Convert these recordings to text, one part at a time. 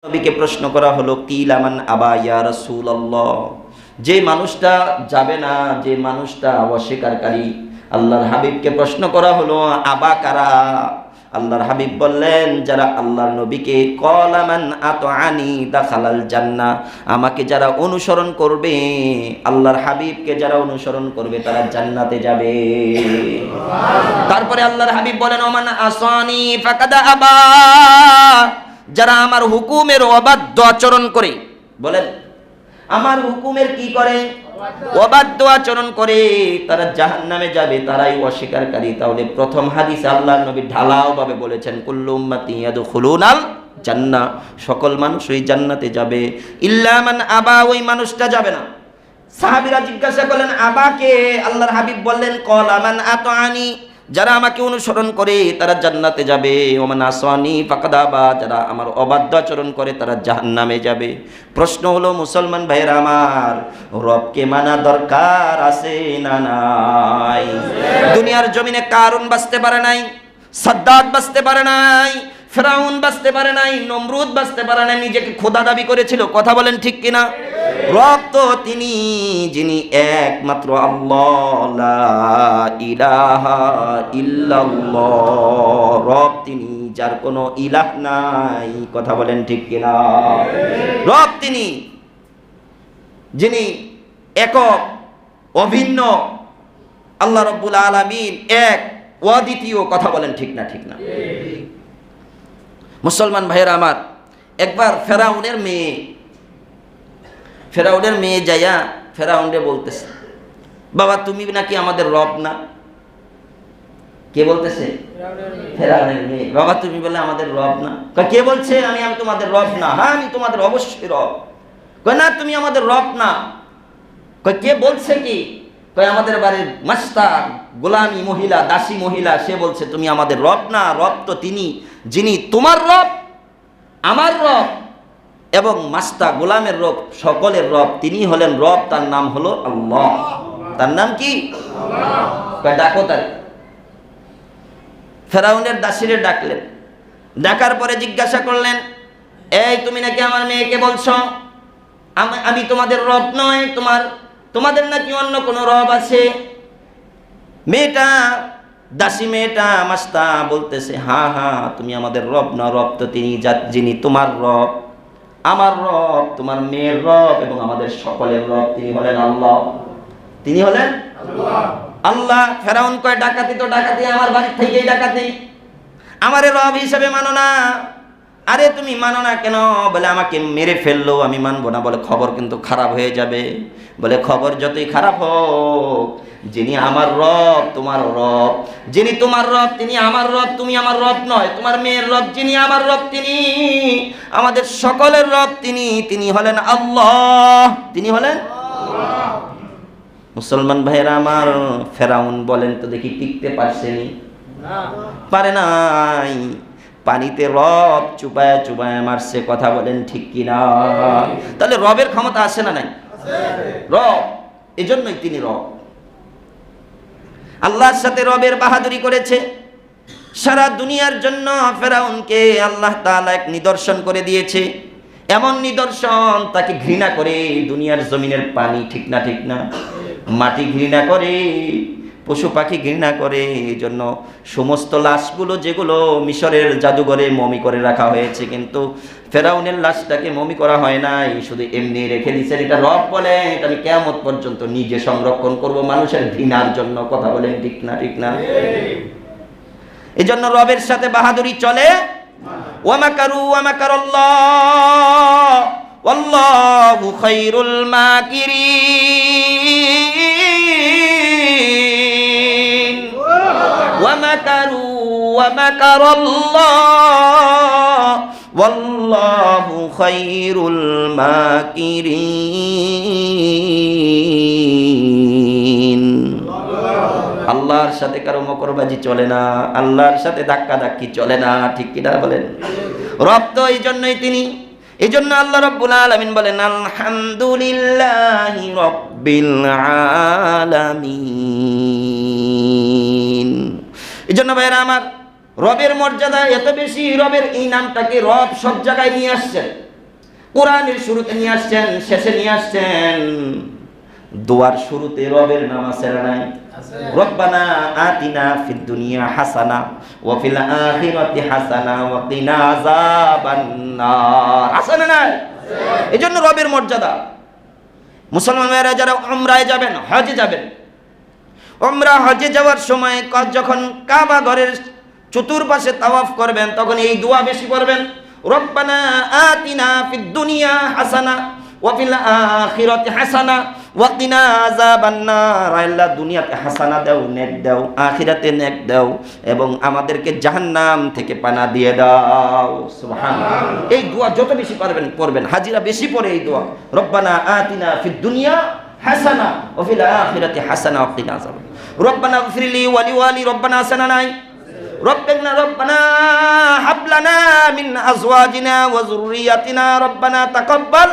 নবীকে প্রশ্ন করা হলো কিল আমান আবা ইয়া রাসূলুল্লাহ, যে মানুষটা যাবে না, যে মানুষটা অস্বীকারী, আল্লাহর হাবিবকে প্রশ্ন করা হলো আবা কারা। আল্লাহর হাবিব বললেন যারা আল্লাহর নবীকে ক্বালা মান আতআনি দাখালাল জান্নাহ, আমাকে যারা অনুসরণ করবে, আল্লাহর হাবিবকে যারা অনুসরণ করবে তারা জান্নাতে যাবে। তারপরে আল্লাহর হাবিব বলেন ওমান আসানি ফাকাদ আবা, যারা আমার হুকুমের অবাধ্য আচরণ করে, বলেন আমার হুকুমের কি করে, অবাধ্য আচরণ করে, তারা জাহান্নামে যাবে, তারাই অস্বীকারী। তাহলে প্রথম হাদিসে আল্লাহর নবী ঢালাও ভাবে বলেছেন কুল্লু উম্মতি ইয়াদখুলুনাল জান্নাহ, সকল মানুষ ওই জান্নাতে যাবে, ইল্লা মান আবা, ওই মানুষটা যাবে না। সাহাবীরা জিজ্ঞাসা করলেন আবাকে, আল্লাহর হাবিব বললেন ক্বালা মান আতআনি, যারা আমাকে অনুসরণ করে তারা জান্নাতে যাবে, ওমান আসানি ফাকাদ আবা, যারা আমার অবাধ্য আচরণ করে তারা জাহান্নামে যাবে। প্রশ্ন হলো মুসলমান ভাইয়েরা আমার, রবকে মানা দরকার আছে না নাই? দুনিয়ার জমিনে কারুন বাঁচতে পারে নাই, সাদ্দাত বাঁচতে পারে নাই, ফেরাউন বাঁচতে পারে নাই, নমরুদ বাঁচতে পারে নাই, নিজেকে খোদা দাবি করেছিল। কথা বলেন ঠিক কিনা? রব তো তিনি যিনি একমাত্র আল্লাহ, লা ইলাহা ইল্লাল্লাহ, রব তিনি যার কোনো ইলাহ নাই। কথা বলেন ঠিক কিনা? রব তিনি যিনি একক অভিন্ন, আল্লাহ রাব্বুল আলামিন এক অদ্বিতীয়। কথা বলেন ঠিক না? ঠিক না? মুসলমান ভাইয়েরা আমার, একবার ফেরাউনের মেয়ে যাইয়া ফেরাউনরে বলতেছে বাবা তুমি নাকি আমাদের রব না। কে বলতেছে? ফেরাউনের মেয়ে। বাবা তুমি বলে আমাদের রব না। কে বলছে আমি তোমাদের রব না? হ্যাঁ আমি তোমাদের অবশ্যই রব। না তুমি আমাদের রব না। কে বলছে কি? আমাদের বাড়ির মাস্টার, গোলামি মহিলা, দাসী মহিলা, সে বলছে তুমি আমাদের রব না। রব তো তিনি যিনি তোমার রব, আমার রব এবং মাস্তা গোলামের রব, সকলের রব, তিনি হলেন রব, তার নাম হলো আল্লাহ। তার নাম কি? ডাকো তার। ফেরাউনের দাসীরে ডাকলেন, ডাকার পরে জিজ্ঞাসা করলেন এই তুমি নাকি আমার মেয়েকে বলছো আমি তোমাদের রব নয়, তোমাদের নাকি অন্য কোনো রব আছে? মেয়েটা, দাসী মেয়েটা মাস্তা বলতেছে হ্যাঁ হ্যাঁ তুমি আমাদের রব না, রব তো তিনি যিনি তোমার রব, আমার রব, তোমার মেয়ের রব এবং আমাদের সকলের রব, তিনি হলেন আল্লাহ। তিনি হলেন আল্লাহ। ফেরাউন কয় ডাকাতি তো ডাকাতি, আমার বাড়ি থেকেই ডাকাতি, আমারে রব হিসেবে মানো না। আরে তুমি মানো না কেন? বলে আমাকে মেরে ফেললো, আমি মানবো না। বলে খবর কিন্তু খারাপ হয়ে যাবে। বলে খবর যতই খারাপ হোক, যিনি আমার রব তোমার রব, যিনি তোমার রব তিনি আমার রব, তুমি আমার রব নয়। তোমার মেয়ের রব যিনি আমার রব তিনি আমাদের সকলের রব, তিনি হলেন আল্লাহ, তিনি হলেন আল্লাহ। মুসলমান ভাইয়েরা আমার, ফেরাউন বলেন তো দেখি টিকতে পারছেনি? পারে নাই। পানিতে রব চুপায়া চুপায়া মারছে। কথা বলেন ঠিক কিনা? তাহলে রবের ক্ষমতা আছে না নাই? রব, এজন্যই তিনি রব। আল্লাহর সাথে রবের বাহাদুরি করেছে। সারা দুনিয়ার জন্য ফেরাউনকে আল্লাহ তাআলা এক নিদর্শন করে দিয়েছে। এমন নিদর্শন, তাকে ঘৃণা করে দুনিয়ার জমিনের পানি, ঠিক না? ঠিক না? মাটি ঘৃণা করে, পশু পাখি ঘৃণা করে। এই জন্য সমস্ত লাশগুলো যেগুলো মিশরের জাদুঘরে মমি করে রাখা হয়েছে, কিন্তু ফেরাউনের লাশটাকে মমি করা হয় নাই, শুধু এমনি রেখে দিয়েছেন। এটা রব বলে এটা আমি কিয়ামত পর্যন্ত নিজে সংরক্ষণ করব মানুষের ঘৃণার জন্য। কথা বলেন ঠিক না? ঠিক না? এই জন্য রবের সাথে বাহাদুরি চলে। ওয়া মাকারু ওয়া মাকারাল্লাহ ওয়াল্লাহু খায়রুল মাকিরিন। ওয়া মাকারু ওয়া মাকারাল্লাহ ওয়াল্লাহু খায়রুল মাকিরিন। আল্লাহর সাথে কারো মকরবাজি চলে না, আল্লাহর সাথে ধাক্কা ধাক্কি চলে না, ঠিক কিনা বলেন? রব তো এই জন্যই তিনি। এই জন্য আল্লাহ রাব্বুল আলামিন বলেন আলহামদুলিল্লাহি রাব্বিল আলামিন। এই জন্য ভাইরা আমার, রবের মর্যাদা এত বেশি, রবের এই নামটাকে রব সব জায়গায় নিয়ে আসছেন। কোরআনের শুরুতে নিয়ে আসছেন, শেষে নিয়ে আসছেন। দোয়ার শুরুতে রবের নাম আছে না নাই? রব্বানা আতিনা ফিদ দুনিয়া হাসানা ওয়া ফিল আখিরাতি হাসানা ওয়া কিনা আযাবান নার। আছে না নাই? এজন্য রবের মর্যাদা। মুসলমান ভাইরা যারা উমরায় যাবেন, হজে যাবেন, উমরা হজে যাওয়ার সময় যখন কাবা ঘরের চতুর্পাশে তাওয়াফ করবেন, তখন এই দোয়া বেশি পড়বেন, রব্বানা আতিনা ফিদ দুনিয়া হাসানা ওয়া ফিল আখিরাতি হাসানা ওয়া কিনা আযাবান নার। আল্লাহ দুনিয়াতে হাসানা দাও, নেক দাও, আখিরাতে নেক দাও, এবং আমাদেরকে জাহান্নাম থেকে পানা দিয়ে দাও। সুবহানাল্লাহ। এই দোয়া যত বেশি পারবেন পড়বেন। হাজিরা বেশি পড়ে এই দোয়া, রব্বানা আতিনা ফিদ দুনিয়া হাসানা ওয়া ফিল আখিরাতি হাসানা ওয়া কিনা আযাবান। রব্বানা ইগফিরলি ওয়া লিওয়ালি রব্বানা হাসানা নাই? রব্বানা হাব লানা মিন আজওয়াজিনা ওয়া যুররিয়াতিনা রব্বানা তাকাব্বাল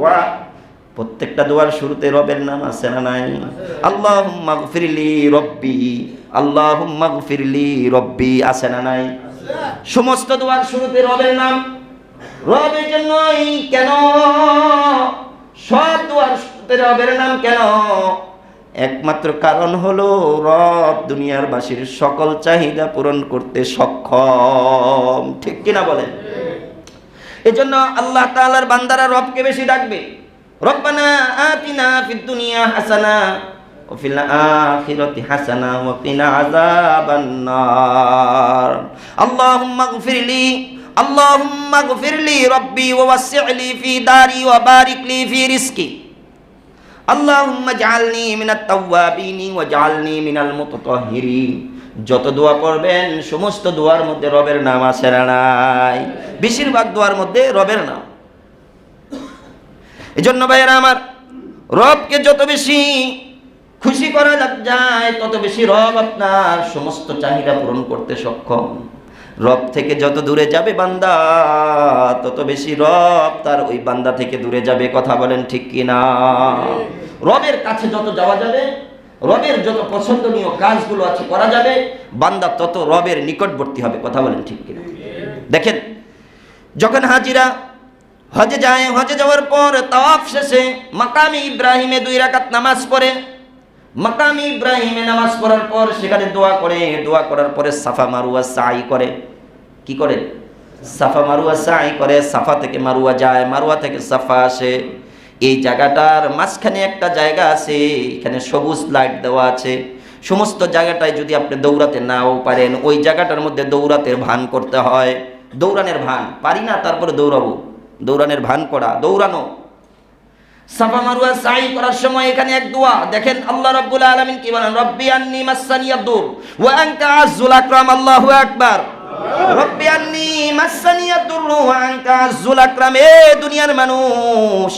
ওয়া। প্রত্যেকটা দোয়ার শুরুতে রবের নাম আছে না নাই? আল্লাহুম্মা গফিরলি রব্বি, আল্লাহুম্মা গফিরলি রব্বি, আছে না নাই? সমস্ত দোয়ার শুরুতে রবের নাম। রবের জন্যই কেন সব দোয়ার শুরুতে রবের নাম কেন? একমাত্র কারণ হলো রব দুনিয়ার বাসীর সকল চাহিদা পূরণ করতে সক্ষম। ঠিক কিনা বলেন? এজন্য আল্লাহ তাআলার বান্দারা রবকে বেশি ডাকবে। রব্বানা আতিনা ফিদ দুনিয়া হাসানা ওয়া ফিল আখিরাতি হাসানা ওয়া কিনা আযাবান নার। আল্লাহুম্মা গফিরলি রব্বি ওয়া ওয়াসসি'লি ফি দারি ওয়া বারিক লি ফি রিজকি। আল্লাহুম্মা জাআলনি মিনাত তাওয়াবিন ওয়া জাআলনি মিনাল মুতাতাহহিরিন। যত দোয়া পড়বেন সমস্ত দোয়ার মধ্যে রবের নাম আছে না নাই? বেশিরভাগ দোয়ার মধ্যে রবের নাম। এজন্য ভাইয়েরা আমার, রবকে যত বেশি খুশি করা যায় তত বেশি রব আপনার সমস্ত চাহিদা পূরণ করতে সক্ষম। রব থেকে যত দূরে যাবে বান্দা, তত বেশি রব তার ওই বান্দা থেকে দূরে যাবে। কথা বলেন ঠিক কিনা? রবের কাছে যত যাওয়া যাবে, রবের যত পছন্দনীয় কাজগুলো আছে করা যাবে, বান্দা তত রবের নিকটবর্তী হবে। কথা বলেন ঠিক কিনা? দেখেন, যখন হাজিরা হজে যায়, হজে যাওয়ার পর তাওয়াফ শেষে মাকামে ইব্রাহিমে 2 রাকাত নামাজ পড়ে। মাকামে ইব্রাহিমে নামাজ পড়ার পর সেখানে দোয়া করে, দোয়া করার পরে সাফা মারওয়া সাই করে। কি করে? সাফা মারওয়া সাই করে। সাফা থেকে মারওয়া যায়, মারওয়া থেকে সাফা আসে। এই জায়গাটার মাঝখানে একটা জায়গা আছে, এখানে সবুজ লাইট দেওয়া আছে। সমস্ত জায়গাটায় যদি আপনি দৌড়াতে নাও পারেন, ওই জায়গাটার মধ্যে দৌড়াতে ভান করতে হয়। দৌড়ানোর ভান পারি না, তারপরে দৌড়াবো, দৌড়ানোর ভান করা, দৌড়ানো। সাফা মারওয়া সাই করার সময় এখানে এক দোয়া দেখেন, আল্লাহ রাব্বুল আলামিন কি বলেন? রব্বি আন্নী মাসসানিয়াদ-দুর ওয়া আনতা আযুল আকরাম। আল্লাহু আকবার। রব্বি আন্নী মাসসানিয়াদ-দুর ওয়া আনতা আযুল আকরাম। এ দুনিয়ার মানুষ,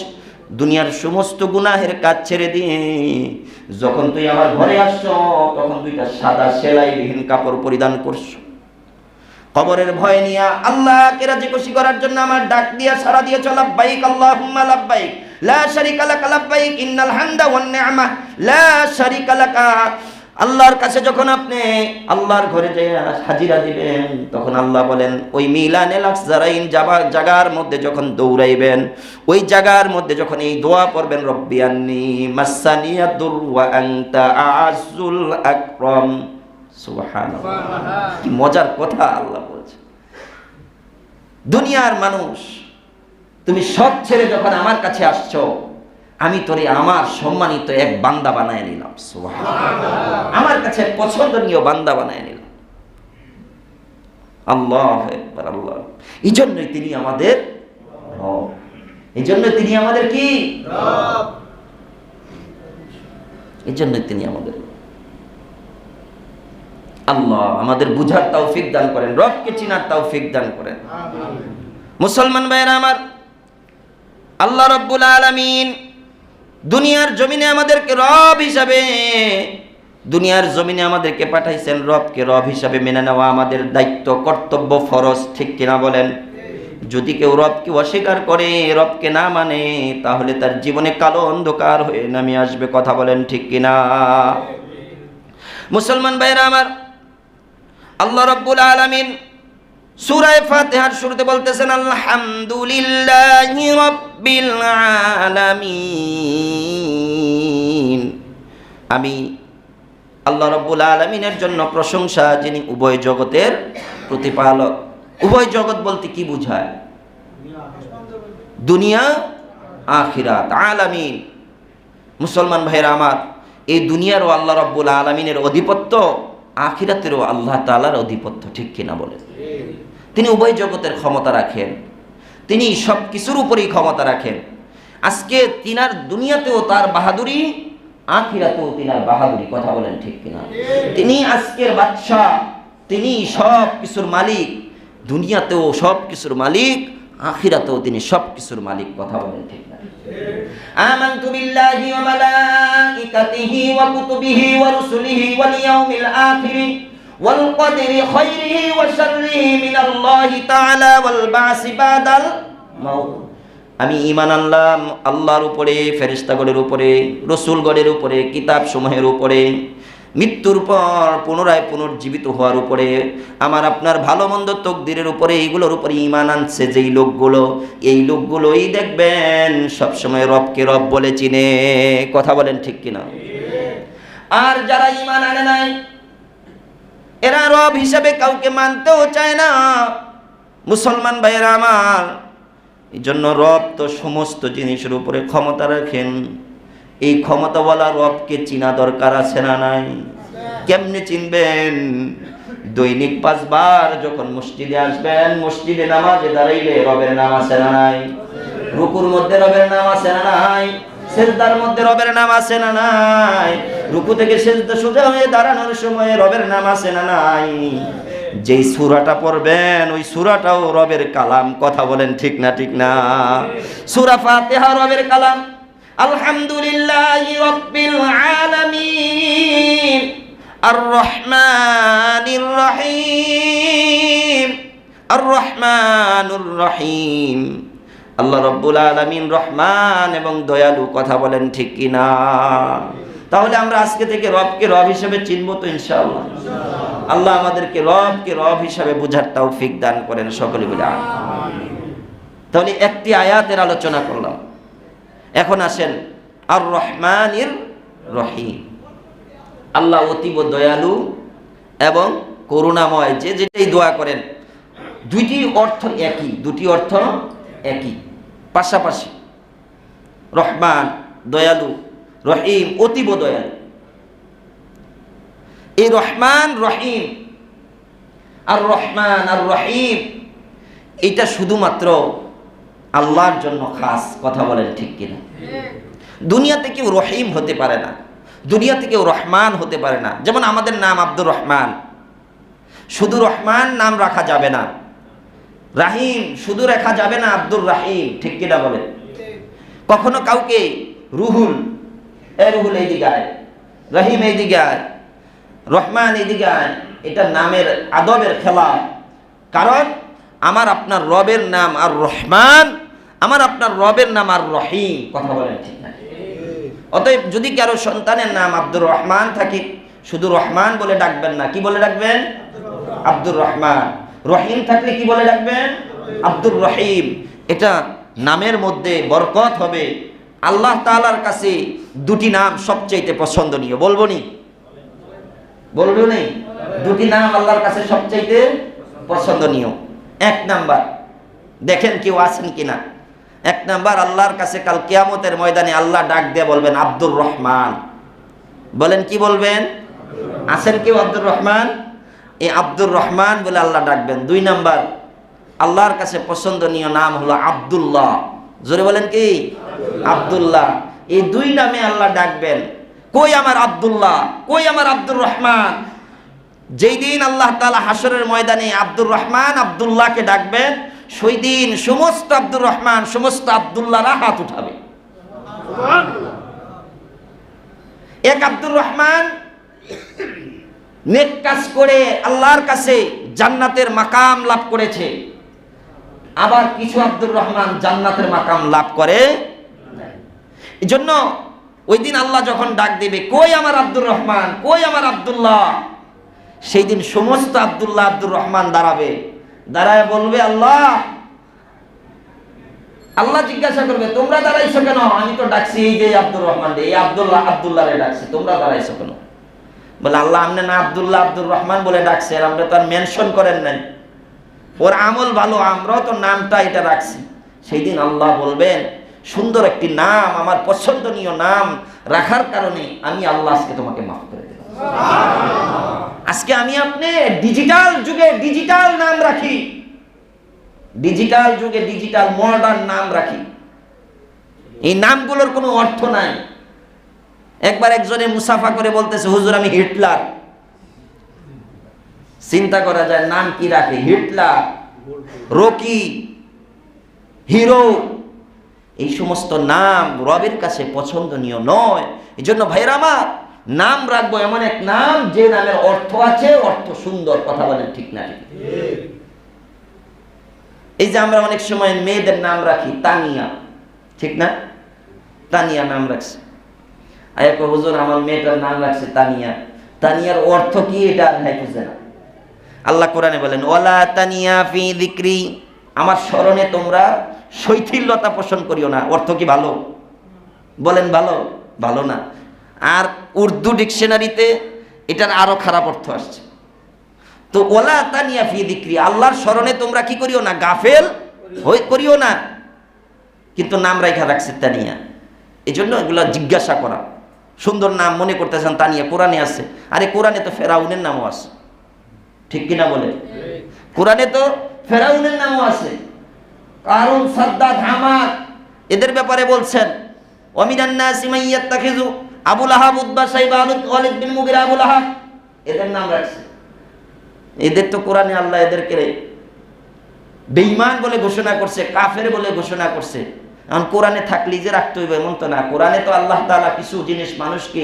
দুনিয়ার সমস্ত গুনাহের কাজ ছেড়ে দিয়ে যখন তুই আমার ঘরে আসছো, তখন দুইটা সাদা সেলাইবিহীন কাপড় পরিধান করছো। কবরের ভয় নিয়া আল্লাহকে রাজি খুশি করার জন্য আমার ডাক দিয়া সারা দিয়েছ, লাব্বাইক আল্লাহুম্মা লাব্বাইক লা শারিকা লাকা লাব্বাইক ইন্নাল হামদা ওয়ান নি'মা লা শারিকা লাকা। আল্লাহর কাছে যখন আপনি আল্লাহর ঘরে যেয়ে হাজিরা দিবেন, তখন আল্লাহ বলেন ওই মিলানুল আকসারাইন জায়গার মধ্যে যখন দৌড়াইবেন, ওই জায়গার মধ্যে যখন এই দোয়া পড়বেন, রব্বি আন্নী মাসসানিয়াদ-দুর ওয়া আনতা আ'আজ্জুল আকরাম। সুবহানাল্লাহ, কি মজার কথা আল্লাহ বলছে। দুনিয়ার মানুষ, তুমি সব ছেড়ে যখন আমার কাছে আসছো, আমি তোরে আমার সম্মানিত এক বান্দা বানায় নিলাম। সুবহানাল্লাহ, আমার কাছে পছন্দনীয় বান্দা বানায় নিলাম। আল্লাহু আকবার। আল্লাহ, এই জন্যই তিনি আমাদের রব, এই জন্যই তিনি আমাদের কি রব, এই জন্যই তিনি আমাদের। আল্লাহ আমাদের বুঝার তৌফিক দান করেন, রবকে চিনার তৌফিক দান করেন। মুসলমান ভাইরা আমার, আল্লাহ রাব্বুল আলামিন দুনিয়ার জমিনে আমাদেরকে রব হিসাবে, দুনিয়ার জমিনে আমাদেরকে পাঠাইছেন। রবকে রব হিসাবে মেনে নেওয়া আমাদের দায়িত্ব, কর্তব্য, ফরজ। ঠিক কিনা বলেন? যদি কেউ রবকে অস্বীকার করে, রবকে না মানে, তাহলে তার জীবনে কালো অন্ধকার হয়ে নামে আসবে। কথা বলেন ঠিক কিনা? মুসলমান ভাইরা আমার, আল্লাহ রাব্বুল আলামিন সূরা ফাতিহার শুরুতে বলতেছেন আলহামদুলিল্লাহি রাব্বিল আলামিন। আমি আল্লাহ রাব্বুল আলামিনের জন্য প্রশংসা, যিনি উভয় জগতের প্রতিপালক। উভয় জগৎ বলতে কি বোঝায়? দুনিয়া আখিরাত। আলামিন, মুসলমান ভাইরা আমার, এই দুনিয়ারও আল্লাহ রাব্বুল আলামিনের আধিপত্য, আখিরাতেরও আল্লাহ তাআলার আধিপত্য, ঠিক কিনা বলেন? তিনি উভয় জগতের ক্ষমতা রাখেন, তিনি সব কিছুর উপরেই ক্ষমতা রাখেন। আজকে তিনার দুনিয়াতেও তার বাহাদুরি, আখিরাতেও তিনার বাহাদুরি, কথা বলেন ঠিক কিনা? তিনি আজকের বাদশাহ, তিনি সব কিছুর মালিক, দুনিয়াতেও সব কিছুর মালিক, আখিরাতেও তিনি সব কিছুর মালিক, কথা বলেন ঠিক না? আমানতু বিল্লাহি ওয়া মালাইকাতিহি ওয়া কুতুবিহি ওয়া রুসুলিহি ওয়াল ইয়াউমিল আখির ওয়াল কদরি খাইরিহি ওয়া শাররিহি মিনাল্লাহি তাআলা ওয়াল বাসি বাদাল মাউত। আমি ঈমান আনলাম আল্লাহর উপরে, ফেরেশতাগণের উপরে, রাসূলগণের উপরে, কিতাব সমূহের উপরে, মৃত্যুর পর পুনরায় পুনর্জীবিত হওয়ার উপরে, আমার আপনার ভালো মন্দ তকদিরের উপরে, এইগুলোর উপরে ঈমান আনছে যেই লোকগুলো, এই লোকগুলোই দেখবেন সবসময় রবকে রব বলে চিনে, কথা বলেন ঠিক কিনা? আর যারা ঈমান আনে নাই, এরা রব হিসাবে কাউকে মানতেও চায় না। মুসলমান ভাইয়েরা আমার, এই জন্য রব তো সমস্ত জিনিসের উপরে ক্ষমতা রাখেন। এই ক্ষমতাওয়ালা রবকে চিনা দরকার আছে না নাই? কেমনে চিনবেন? দৈনিক 5 বার যখন মসজিদে আসবেন, মসজিদে নামাজে দাঁড়াইলে রবের নাম আছে না নাই? রুকুর মধ্যে রবের নাম আছে না নাই? সিজদার মধ্যে রবের নাম আছে না নাই? রুকু থেকে সিজদা সোজা হয়ে দাঁড়ানোর সময় রবের নাম আছে না নাই? যেই সূরাটা পড়বেন ওই সূরাটাও রবের কালাম, কথা বলেন ঠিক না? ঠিক না? সূরা ফাতিহা রবের কালাম। আলহামদুলিল্লাহি রাব্বিল আলামিন আর রহমানির রহিম, আর রহমানুর রহিম। আল্লাহ রাব্বুল আলামিন রহমান এবং দয়ালু, কথা বলেন ঠিক কিনা? তাহলে আমরা আজকে থেকে রবকে রব হিসেবে চিনব তো ইনশাআল্লাহ। আল্লাহ আমাদেরকে রবকে রব হিসেবে বুঝার তৌফিক দান করেন, সকলে বলে আমিন। তাহলে একটি আয়াতের আলোচনা করলাম, এখন আসেন আর রহমানির রহিম। আল্লাহ অতীব দয়ালু এবং করুণাময়। যে যেটাই দোয়া করেন, দুইটি অর্থ একই, দুটি অর্থ একই, পাশাপাশি। রহমান দয়ালু, রহিম অতীব দয়ালু। এই রহমান রহিম, আর রহমান আর রহিম, এটা শুধুমাত্র আল্লাহর জন্য খাস, কথা বলেন ঠিক কিনা? দুনিয়াতে কেউ রহিম হতে পারে না, দুনিয়াতে কেউ রহমান হতে পারে না। যেমন আমাদের নাম আব্দুর রহমান, শুধু রহমান নাম রাখা যাবে না, রাহিম শুধু রাখা যাবে না, আব্দুর রাহিম, ঠিক কিনা বলেন? কখনো কাউকে রুহুল, রুহুল এইদিকে আয়, রহিম এইদিকে আয়, রহমান এইদিকে আয়, এটা নামের আদবের খেলা। কারণ আমার আপনার রবের নাম আর রহমান, আমার আপনার রবের নাম আর রহিম, কথা বলেন ঠিক না? অতএব যদি কারো সন্তানের নাম আব্দুর রহমান থাকে, শুধু রহমান বলে ডাকবেন না, কি বলে ডাকবেন? আব্দুর রহমান। রহিম থাকলে কি বলে ডাকবেন? আব্দুর রহিম। এটা নামের মধ্যে বরকত হবে। আল্লাহ তাআলার কাছে দুটি নাম সবচেয়ে পছন্দনীয়, বলবো নি? বলবো নি? দুটি নাম আল্লাহর কাছে সবচেয়ে পছন্দনীয়। এক নাম্বার, দেখেন কেউ আছেন কিনা? এক নাম্বার, আল্লাহর কাছে কাল কিয়ামতের ময়দানে আল্লাহ ডাক দিয়ে বলবেন আব্দুর রহমান। বলেন কি বলবেন? আছেন কেউ আব্দুর রহমান? এই আব্দুর রহমান বলে আল্লাহ ডাকবেন। 2 নাম্বার, আল্লাহর কাছে পছন্দনীয় নাম হলো আব্দুল্লাহ। জোরে বলেন কি? আব্দুল্লাহ। এই 2 নামে আল্লাহ ডাকবেন। কই আমার আব্দুল্লাহ, কই আমার আব্দুর রহমান? যেই দিন আল্লাহ তাআলা হাসরের ময়দানে আব্দুর রহমান আব্দুল্লাহকে ডাকবেন, সেই দিন সমস্ত আব্দুর রহমান, সমস্ত আব্দুল্লাহরা হাত উঠাবে। এক আব্দুর রহমান নেক কাজ করে আল্লাহর কাছে জান্নাতের মাকাম লাভ করেছে, আবার কিছু আব্দুর রহমান জান্নাতের মাকাম লাভ করে। এই জন্য ওই দিন আল্লাহ যখন ডাক দিবে, কই আমার আব্দুর রহমান, কই আমার আব্দুল্লাহ, সেই দিন সমস্ত আব্দুল্লাহ আব্দুর রহমান দাঁড়াবে, দাঁড়ায় বলবে আল্লাহ, আল্লাহ জিজ্ঞাসা করবে তোমরা দাঁড়াইছো কেন? আমি তো ডাকছি এই যে আব্দুর রহমান, এই আব্দুল্লাহ রে ডাকছি, তোমরা দাঁড়াইছো কেন? বলে আল্লাহ আপনি না আব্দুল্লাহ আব্দুর রহমান বলে ডাকছেন, আপনি তো আর মেনশন করেন নাই, ওর আমল ভালো, আমরাও তো নামটা এটা রাখছি। সেই দিন আল্লাহ বলবেন সুন্দর একটি নাম, আমার পছন্দনীয় নাম রাখার কারণে আমি আল্লাহ আজকে তোমাকে মাফ করে দিলাম। আজকে আমি আপনি ডিজিটাল যুগে ডিজিটাল নাম রাখি, ডিজিটাল যুগে ডিজিটাল মডার্ন নাম রাখি। এই নামগুলোর কোনো অর্থ নাই। একবার একজনে মুসাফা করে বলতেছে হুজুর আমি হিটলার। চিন্তা করা যায় নাম কি রাখে, হিটলার, রকি, হিরো, এই সমস্ত নাম রবের কাছে পছন্দনীয় নয়। এই জন্য ভাইরা আমার নাম রাখবো এমন এক নাম যে নামের অর্থ আছে, অর্থ সুন্দর। কথা বলেন ঠিক না? এই যে আমরা অনেক সময় মেয়েদের নাম রাখি তানিয়া, ঠিক না? তানিয়া নাম রাখছে, আয়াক হুজুর আমার মেয়েটার নাম রাখছে তানিয়া, তানিয়ার অর্থ কি এটা আর নাই বুঝে না। আল্লাহ কোরআনে বলেন ওয়ালা তানিয়া ফি যিকরি, আমার স্মরণে তোমরা শৈথিল্যতা পোষণ করিও না। অর্থ কি ভালো? বলেন ভালো? ভালো না। আর উর্দু ডিকশনারিতে এটার আরো খারাপ অর্থ আসছে। তো ওয়ালা তানিয়া ফি যিকরি, আল্লাহর স্মরণে তোমরা কি করিও না, গাফেল করিও না, কিন্তু নাম রাখা রাখছে তানিয়া। এই জন্য এগুলো জিজ্ঞাসা করা। সুন্দর নাম মনে করতেছেন তানিয়া, কোরআনে আছে। আরে কোরআনে তো ফেরাউনের নামও আছে, ঠিক কিনা বলে? কোরআনে তো ফেরাউনের নামও আছে, কারণ সাদ্দাত, হামান, এদের ব্যাপারে বলছেন ওয়ামিনান নাসি মান ইয়াত্তাখিযু আবুল আহাব, উতবা, শাইবা, ওয়ালিদ বিন মুগিরা, আবুল আহাব, এদের নাম রাখছে। এদের তো কোরআনে আল্লাহ এদেরকে বেঈমান বলে ঘোষণা করছে, কাফের বলে ঘোষণা করছে। এখন কোরআনে থাকলে যে রাখতে হইবে এমন তো না। কোরআনে তো আল্লাহ তাআলা কিছু জিনিস মানুষকে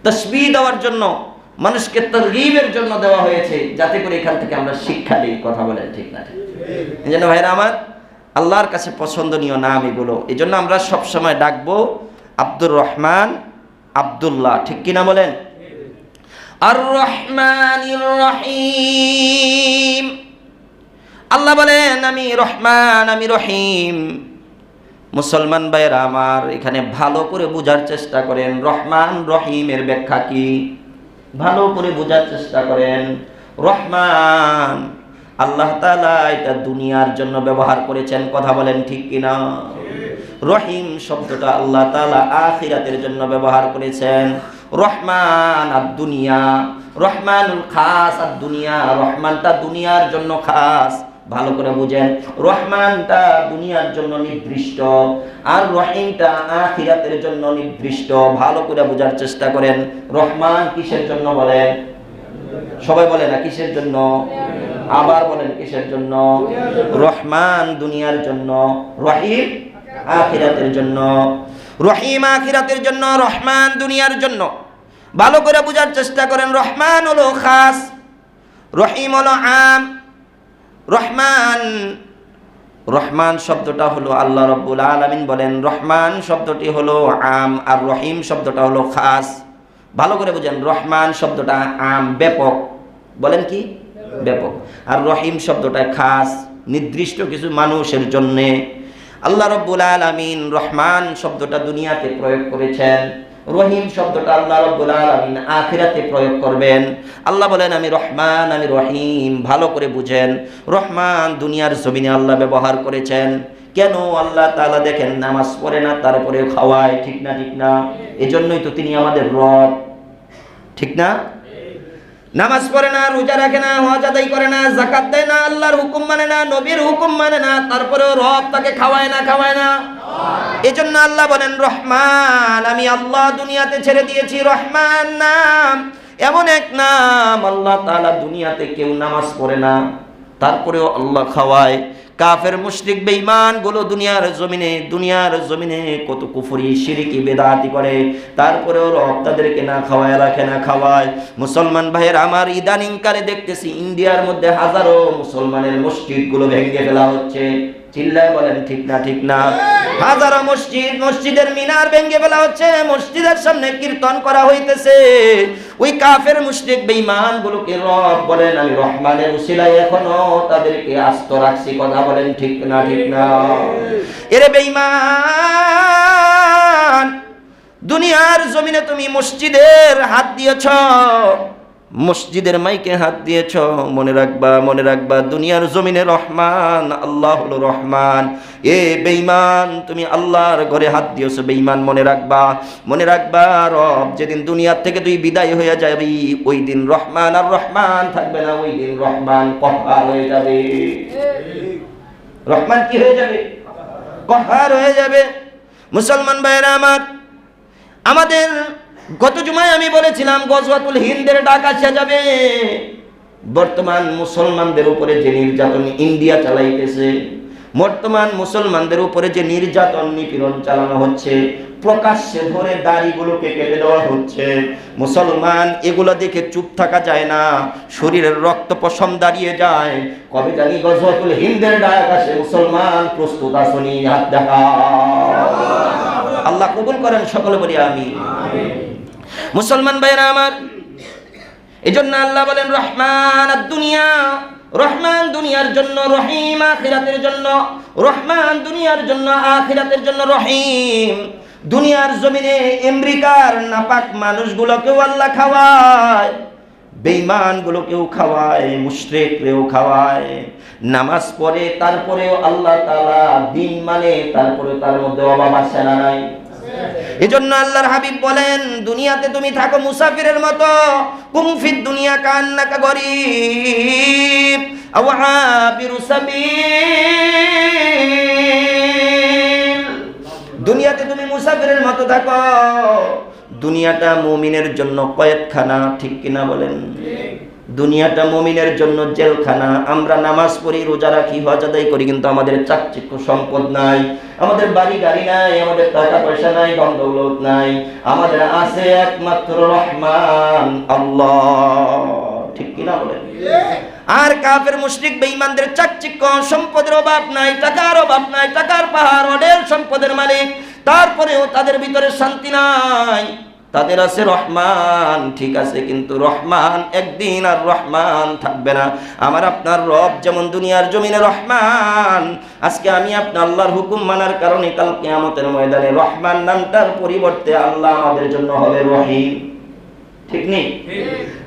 তাসবিহ দেওয়ার জন্য, মানুষকে তারগীবের জন্য দেওয়া হয়েছে, যাতে করে এখান থেকে আমরা শিক্ষা নিই। কথা বলেন ঠিক না? এই জন্য ভাইরা আমার আল্লাহর কাছে পছন্দনীয় নাম এগুলো। এই জন্য আমরা সবসময় ডাকবো আব্দুর রহমান, আব্দুল্লাহ, ঠিক কিনা বলেন? আর রহমানির রহিম, আল্লাহ বলেন আমি রহমান, আমি রহিম। মুসলমান ভাইয়েরা আমার এখানে ভালো করে বোঝার চেষ্টা করেন, রহমান রহিমের ব্যাখ্যা কি, ভালো করে বোঝার চেষ্টা করেন। রহমান আল্লাহ তাআলা এটা দুনিয়ার জন্য ব্যবহার করেছেন, কথা বলেন ঠিক কিনা? রহিম শব্দটা আল্লাহ তাআলা আখিরাতের জন্য ব্যবহার করেছেন। রহমান আর দুনিয়া, রহমানুল খাস আর দুনিয়া, রহমানটা দুনিয়ার জন্য খাস। ভালো করে বুঝেন, রহমানটা দুনিয়ার জন্য নির্দিষ্ট আর রহিমটা আখিরাতের জন্য নির্দিষ্ট। ভালো করে বোঝার চেষ্টা করেন। রহমান কিসের জন্য বলেন? সবাই বলে না কিসের জন্য? আবার বলেন কিসের জন্য? রহমান দুনিয়ার জন্য, রহিম আখিরাতের জন্য। রহিম আখিরাতের জন্য, রহমান দুনিয়ার জন্য। ভালো করে বোঝার চেষ্টা করেন। রহমান হলো খাস, রহিম হলো আম। রহমান, রহমান শব্দটা হলো আল্লাহ রাব্বুল আলামিন বলেন রহমান শব্দটি হলো আম, আর রহিম শব্দটা হলো খাস। ভালো করে বুঝেন, রহমান শব্দটা আম, ব্যাপক, বলেন কি ব্যাপক, আর রহিম শব্দটা খাস, নির্দিষ্ট কিছু মানুষের জন্য। আল্লাহ রাব্বুল আলামিন রহমান শব্দটা দুনিয়াতে প্রয়োগ করেছেন, রহিম শব্দটা আল্লাহ রাব্বুল আলামিন আখিরাতে প্রয়োগ করবেন। আল্লাহ বলেন আমি রহমান, আমি রহিম। ভালো করে বুঝেন, রহমান দুনিয়ার জমিনে আল্লাহ ব্যবহার করেছেন। কেন? আল্লাহ তাআলা দেখেন নামাজ পড়ে না, তারপরে খাওয়ায়, ঠিক না? ঠিক না? এজন্যই তো তিনি আমাদের রব, ঠিক না? নামাজ পড়ে না, রোজা রাখে না, হজ আদায় করে না, যাকাত দেয় না, আল্লাহর হুকুম মানে না, নবীর হুকুম মানে না, তারপরেও রব তাকে খাওয়ায় না, খাওয়ায় না। এজন্য আল্লাহ বলেন রহমান, আমি আল্লাহ দুনিয়াতে ছেড়ে দিয়েছি। রহমান নাম এমন এক নাম, আল্লাহ তাআলা দুনিয়াতে কেউ নামাজ পড়ে না, তারপরেও আল্লাহ খাওয়ায়। কাফের মুশরিক বেঈমান গুলো দুনিয়ার জমিনে কত কুফরি শিরকি বেদাতি করে, তারপরেও রব তাদেরকে না খাওয়ায় রাখে, না খাওয়ায়। মুসলমান ভাইয়ের আমার ইদানিং কালে দেখতেছি ইন্ডিয়ার মধ্যে হাজারো মুসলমানের মসজিদ গুলো ভেঙে ফেলা হচ্ছে। চিল্লায় বলেন ঠিক না? ঠিক না? হাজারো মসজিদের মিনার ভেঙে ফেলা হচ্ছে, মসজিদের সামনে কীর্তন করা হইতেছে। ওই কাফের মুশরিক বেঈমান গুলোকে রব বলেন, আমি রহমানের উসিলায় এখনো তাদেরকে আস্ত রাখছি। কথা বলেন ঠিক না? ঠিক না? এরে বেঈমান, দুনিয়ার জমিনে তুমি মসজিদের হাত দিয়েছ, মসজিদের মাইকে হাত দিয়েছ, মনে রাখবা দুনিয়ার জমিনে রহমান আল্লাহ হলো রহমান। এ বেঈমান, তুমি আল্লাহর ঘরে হাত দিয়েছো বেঈমান, মনে রাখবা রব যেদিন দুনিয়ার থেকে তুই বিদায় হয়ে যাবি, ওই দিন রহমান আর রহমান থাকবে না, ওই দিন রহমান কহ্হার হয়ে যাবে। রহমান কি হয়ে যাবে? কহ্হার হয়ে যাবে। মুসলমান ভাইরা আমার, আমাদের গত জুমায় আমি বলেছিলাম গজওয়াতুল হিন্দের ডাক আসা যাবে। বর্তমান মুসলমানদের উপরে যে নির্যাতন ইন্ডিয়া চালাইতেছে, বর্তমান মুসলমানদের উপরে যে নির্যাতন নিপীড়ন চালানো হচ্ছে, প্রকাশ্যে ধরে দাড়িগুলোকে কেটে দেওয়া হচ্ছে, মুসলমান এগুলো দেখে চুপ থাকা যায় না, শরীরের রক্ত পশম দাঁড়িয়ে যায়। কবে জানি গজওয়াতুল হিন্দের ডাক আসে, মুসলমান প্রস্তুত আসনি? হাত দেখা। আল্লাহ কবুল করেন, সকলে বলি আমিন। মুসলমান ভাইরা আমার, এজন্য আল্লাহ বলেন রহমান দুনিয়া, রহমান দুনিয়ার জন্য, রহিম আখিরাতের জন্য। রহমান দুনিয়ার জন্য, আখিরাতের জন্য রহিম। দুনিয়ার জমিনে আমেরিকার নাপাক মানুষগুলোকেও আল্লাহ খাওয়ায়, বেঈমানগুলোকেও খাওয়ায়, মুশরিকরেও খাওয়ায়। নামাজ পড়ে তারপরেও আল্লাহ তাআলা দিন মানে, তারপরে তার মধ্যে অভাব আসে না নাই? এজন্য আল্লাহর হাবিব বলেন, দুনিয়াতে তুমি থাকো মুসাফিরের মতো, কুম ফিদ দুনিয়া কান্নাকা গরীব আও আবিরু সাবিল। দুনিয়াতে তুমি মুসাফিরের মতো থাকো। দুনিয়াটা মুমিনের জন্য কয়েদখানা, ঠিক কিনা বলেন? দুনিয়াটা মুমিনের জন্য জেলখানা। আমরা নামাজ পড়ি, রোজা রাখি, হজ আদায় করি, কিন্তু আমাদের চাকচিক্য সম্পদ নাই, আমাদের বাড়ি গাড়ি নাই, আমাদের টাকা পয়সা নাই, ধন দৌলত নাই। আমাদের আছে একমাত্র রহমান আল্লাহ, ঠিক কিনা বলেন? আর কাফের মুশরিক বেঈমানদের চাকচিক্য সম্পদের অভাব নাই, টাকার অভাব নাই, টাকার পাহাড়, অঢেল সম্পদের মালিক, তারপরেও তাদের ভিতরে শান্তি নাই। তাদের আছে রহমান, ঠিক আছে, কিন্তু রহমান একদিন আর রহমান থাকবে না। আমার আপনার রব যেমন দুনিয়ার জমিনে রহমান, আজকে আমি আপনি আল্লাহর হুকুম মানার কারণে কাল কিয়ামতের ময়দানে রহমান নামটার পরিবর্তে আল্লাহ আমাদের জন্য হবে রহিম, ঠিক নেই?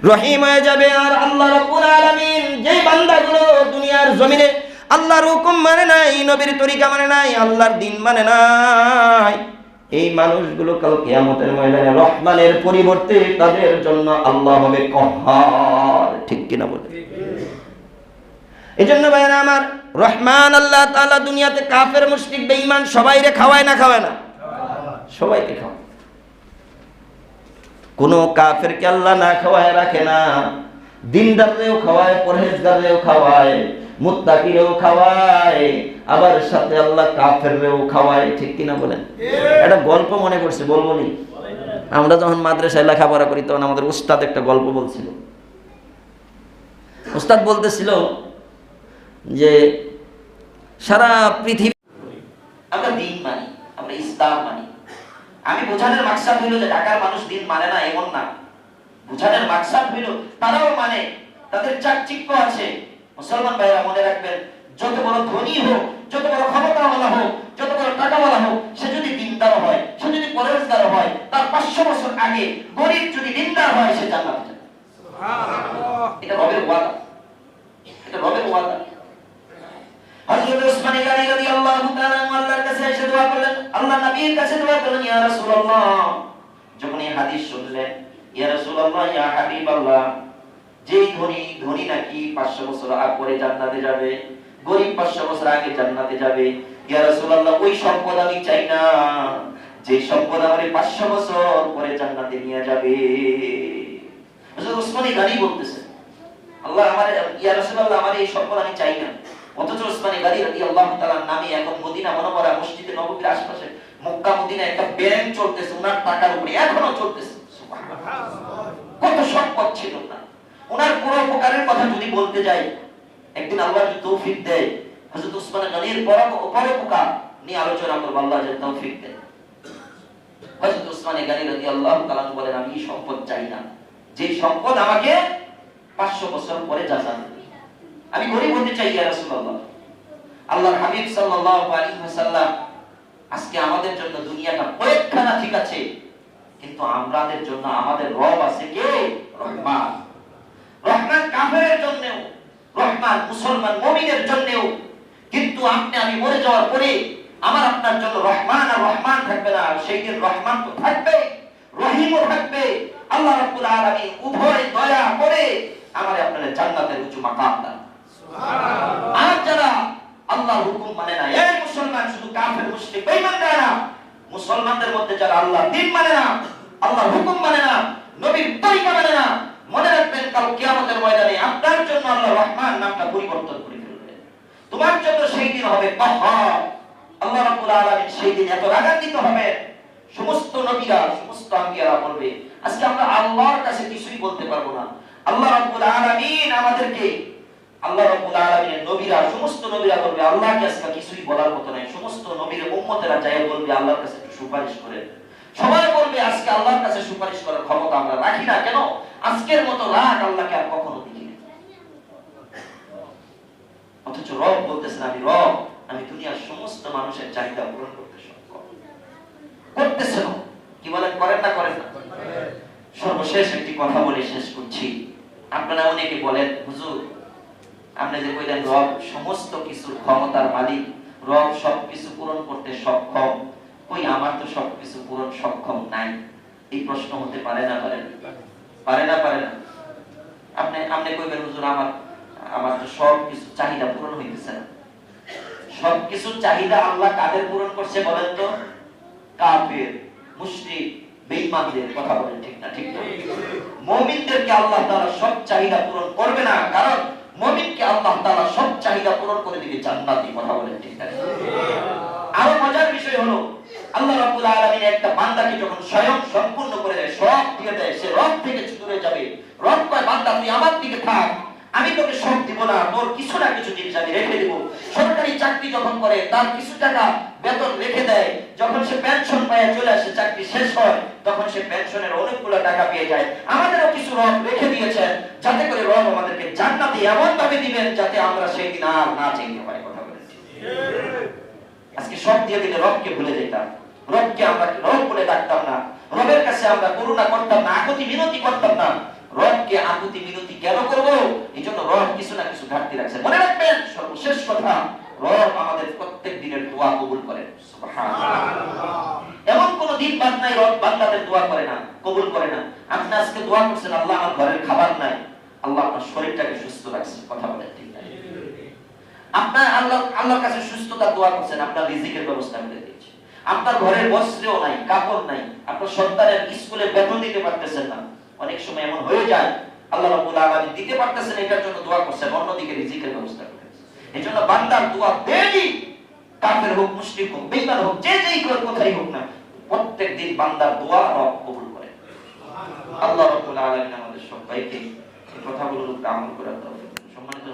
রহিম হয়ে যাবে। আর আল্লাহ রাব্বুল আলামিন যেই বান্দাগুলো দুনিয়ার জমিনে আল্লাহর হুকুম মানে নাই, নবীর তরিকা মানে নাই, আল্লাহর দিন মানে নাই, এই মানুষগুলো কাল কিয়ামতের ময়দানে রহমানের পরিবর্তে তাদের জন্য আল্লাহ হবে কহ্হার, ঠিক কিনা বলে? এজন্য ভাইরা আমার, রহমান আল্লাহ তাআলা দুনিয়াতে কাফের মুশরিক বেঈমান সবাইরে খাওয়ায় না? খাওয়ায় না? সবাইকে খাওয়ায়। কোন কাফেরকে আল্লাহ না খাওয়ায় রাখে না। দিনদাররেও খাওয়ায়, পরহেজগাররেও খাওয়ায়, মুত্তাকিরেও খাওয়ায়, আবার সাথে আল্লাহ কাফেররেও খাওয়ায়, ঠিক কিনা বলেন? একটা গল্প মনে করছে, বলবো নি? আমরা যখন মাদ্রাসায় লেখাপড়া করি তখন আমাদের উস্তাদ একটা গল্প বলছিল। উস্তাদ বলতেছিল যে সারা পৃথিবী আমরা দিন মানি, আমরা ইসলাম মানি। আমি বোঝানোর মাকসাদ হইল যে ঢাকার মানুষ দিন মানে না এমন না, বোঝানোর মাকসাদ হইল তারাও মানে, তাদের চাকচিক্য আছে। মুসলমান ভাইরা মনে রাখবেন, যত বড় ধনী হোক, যত বড় ক্ষমতাওয়ালা হোক, যত বড় টাকাওয়ালা হোক, সে যদি দিনদার হয়, সে যদি পরহেজগার হয়, তার 500 বছর আগে গরীব যদি দিনদার হয়, সে জান্নাতে যাবে। সুবহানাল্লাহ। এটা রবের ওয়াদা, এটা রবের ওয়াদা। হযরত ওসমান গনি রাদিয়াল্লাহু তাআলা আল্লাহর কাছে এসে দোয়া করলেন, আল্লাহ নবীর কাছে দোয়া করলেন, ইয়া রাসূলুল্লাহ। যখন এই হাদিস শুনলেন, ইয়া রাসূলুল্লাহ, ইয়া হাবিবাল্লাহ, যেই ধনী নাকি 500 বছর পরে জান্নাতে যাবে, গরীব 500 বছর আগে জান্নাতে যাবে। ইয়া রাসূলুল্লাহ, ওই সম্পদ আমি চাই না, যে সম্পদ আমারে 500 বছর পরে জান্নাতে নিয়ে যাবে। হযরত ওসমান গনি বলতেছে, আল্লাহ আমার, ইয়া রাসূলুল্লাহ, আমার এই সম্পদ আমি চাই না। অথচ ওসমান গনি রাদিয়াল্লাহু তাআলার নামে এখন মদিনা মুনাওয়ারা মসজিদে নববীর আশেপাশে মক্কা মদিনা একটা ব্যাংক চলতেছে, ওনার টাকার উপরে এখনো চলতেছে। সুবহানাল্লাহ, কত সম্পদ ছিল না। ওনার পুরো উপকারের কথা যদি বলতে যাই, একদিন আল্লাহ যদি তৌফিক দেয়, হযরত ওসমান গনির বড় উপকার নিয়ে আলোচনা করবো, আল্লাহ যেন তৌফিক দেন। হযরত উসমান গনি রাদিয়াল্লাহু তাআলা বলেন, আমি সম্পদ চাই না, যে সম্পদ আমাকে 500 বছর পরে জাযা দেবে। আমি গরিব হতে চাই ইয়া রাসূলুল্লাহ। আল্লাহর হাবিব সাল্লাল্লাহু আলাইহি ওয়াসাল্লাম আজকে আমাদের জন্য দুনিয়াটা কয়েকখানা ঠিক আছে, কিন্তু আমাদের জন্য আমাদের রব আছে কে? রহমান। রহমান কাফেরের জন্যও, রহমান মুসলমান মুমিনের জন্যও। কিন্তু আপনি আমি মরে যাওয়ার পরে আমার আপনার জন্য রহমান আর রহমান থাকবে না, সেই দিন রহমান তো থাকবে, রহিমও থাকবে। আল্লাহ রাব্বুল আলামিন উভয় দয়া করে আমাদের আপনাদের জান্নাতের উঁচু মাকাম দান। সুবহানাল্লাহ। আর যারা আল্লাহর হুকুম মানে না, এই মুসলমান শুধু কাফের মুশরিক বেঈমান না, মুসলমানদের মধ্যে যারা আল্লাহর দ্বীন মানে না, আল্লাহর হুকুম মানে না, নবীর তরিকা মানে না, মনে রাখবেন কাল কিয়ামতের ময়দানে আপনার জন্য আল্লাহ রহমান নামটা পরিবর্তন করে ফেলবে। তোমার জন্য সেই দিন হবে কহ্হার। আল্লাহ রাব্বুল আলামিন সেই দিন এত রাগান্বিত হবে, সমস্ত নবীরা সমস্ত আম্বিয়ারা বলবে আজকে আমরা আল্লাহর কাছে কিছুই বলতে পারবো না। আল্লাহ রাব্বুল আলামিন আমাদেরকে, আল্লাহ রাব্বুল আলামিনের নবীরা সমস্ত নবীরা বলবে আল্লাহকে আজকে কিছুই বলার মতো নাই। সমস্ত নবীর উম্মতেরা যায় বলবে আল্লাহর কাছে একটু সুপারিশ করেন। সবাই বলবে আজকে আল্লাহর কাছে সুপারিশ করার ক্ষমতা আমরা রাখি না, কেন? আজকের মতো রাগ আল্লাহকে আর কখনো দেখিনি। অথচ রব বলতেছেন আমি রব, আমি দুনিয়ার সমস্ত মানুষের চাহিদা পূরণ করতে সক্ষম। করতেছেন কি বলেন? করেন না? করেন না? সর্বশেষ একটি কথা বলে শেষ করছি। আপনারা অনেকে বলেন হুজুর আপনি যে কইলেন রব সমস্ত কিছুর ক্ষমতার মালিক, রব সবকিছু পূরণ করতে সক্ষম, কই আমার তো সবকিছু পূরণ সক্ষম নাই। এই প্রশ্ন হতে পারে না? পারে না? আপনি কইবেন হুজুর আমার তো সবকিছু চাহিদা পূরণ হইতেছে না। সবকিছু চাহিদা আল্লাহ কাদের পূরণ করছে বলেন তো? কাফের, মুশরিক, বেঈমানদের। কথা বলেন ঠিক না? ঠিক না? মুমিনদেরকে আল্লাহ তাআলা সব চাহিদা পূরণ করবে না, কারণ মুমিনকে আল্লাহ তাআলা সব চাহিদা পূরণ করে দিবে জান্নাতি। কথা বলেন ঠিক না? আরো মজার বিষয় হলো আল্লাহ রাব্বুল আলামিন একটা বান্দাকে যখন স্বয়ং সম্পূর্ণ করে দেয়, সব দিয়ে দেয়, সে রব থেকে দূরে যাবে। রব কয় বান্দা তুই আমার দিকে থাক, আমি তোকে সব দিব না, তোর কিছু না কিছু জিনিস আমি রেখে দেব। সরকারি চাকরি যখন করে তার কিছু টাকা বেতন রেখে দেয়, যখন সে পেনশন পায় চলে আসে, চাকরি শেষ হয়, তখন সে পেনশনের অনেকগুলো টাকা পেয়ে যায়। আমাদেরও কিছু রব রেখে দিয়েছেন, যাতে করে রব আমাদেরকে জান্নাতে এমন ভাবে দিবেন যাতে আমরা সেই দিন আর না চাইতে পারি। কথা বলেন ঠিক? আজকে সব দিয়ে দিলে রবকে ভুলে যেতাম, রবকে আমরা রব বলে ডাকতাম না, রবের কাছে আমরা করুণা করতাম না, আকুতি মিনতি করতাম না। রবকে আকুতি মিনতি কেন করব? এই জন্য রব কিছু না কিছু ঘাটতি রাখছে। মনে রাখবেন সর্বশেষ কথা, রব আমাদের প্রত্যেক দিনের দোয়া কবুল করেন। সুবহানাল্লাহ। এমন কোন দিন বাদ নাই রব বান্দাদের দোয়া করে না, কবুল করে না। আপনি আজকে দোয়া করছেন আল্লাহ আমার ঘরের খাবার নাই, আল্লাহ আপনার শরীরটাকে সুস্থ রাখছে। কথা বলেন ঠিক না? আপনার আল্লাহর কাছে সুস্থতার দোয়া করছেন, আপনার রিজিকের ব্যবস্থা করে দিয়েছে। আপনার ঘরের বস্ত্রও নাই, কাপড় নাই, আপনার সন্তানের স্কুলে বেতন দিতে পারতেছেন না। অনেক সময় এমন হয়ে যায় আল্লাহ রাব্বুল আলামিন দিতে পারতেছেন, এটার জন্য দোয়া করছেন, অন্যদিকে রিজিকের ব্যবস্থা করেছেন। এজন্য বান্দার দোয়া ডেইলি, কাফের হোক, মুশরিক হোক, বেঈমান হোক, যে যেই কোথায় হোক না, প্রত্যেক দিন বান্দার দোয়া রব কবুল করেন। আল্লাহ রাব্বুল আলামিন আমাদের সবাইকে এই কথাগুলোর উপর আমল করার তৌফিক। সম্মানিত